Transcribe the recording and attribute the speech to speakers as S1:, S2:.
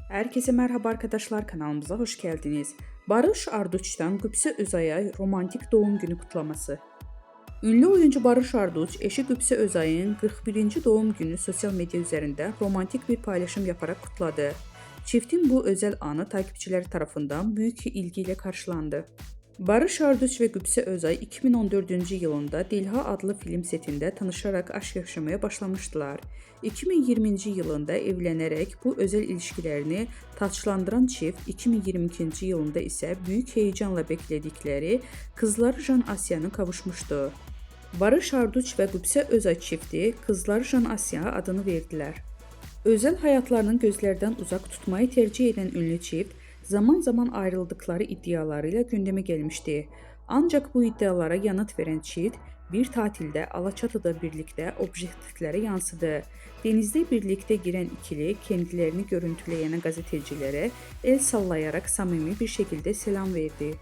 S1: Herkese merhaba arkadaşlar, kanalımıza hoş geldiniz. Barış Arduç'tan Qübsə Özay'a romantik doğum günü kutlaması. Ünlü oyuncu Barış Arduç, eşi Qübsə Özay'ın 41. doğum günü sosyal medya üzerinde romantik bir paylaşım yaparak kutladı. Çiftin bu özel anı takipçileri tarafından büyük ilgiyle karşılandı. Barış Arduç ve Qübsə Özay 2014-cü yılında Dilha adlı film setində tanışarak aşk yaşamaya başlamışdılar. 2020-ci yılında evlənərək bu özel ilişkilərini taçlandıran çift 2022-ci yılında isə büyük heyecanla bekledikləri kızları Jan Asya'nı kavuşmuşdu. Barış Arduç ve Qübsə Özay çifti kızları Jan Asya adını verdiler. Özel hayatlarının gözlerden uzak tutmayı tercih eden ünlü çift, zaman zaman ayrıldıkları iddialarıyla gündeme gelmişti. Ancak bu iddialara yanıt veren çift, bir tatilde Alaçatı'da birlikte objektiflere yansıdı. Denizde birlikte giren ikili kendilerini görüntüleyen gazetecilere el sallayarak samimi bir şekilde selam verdi.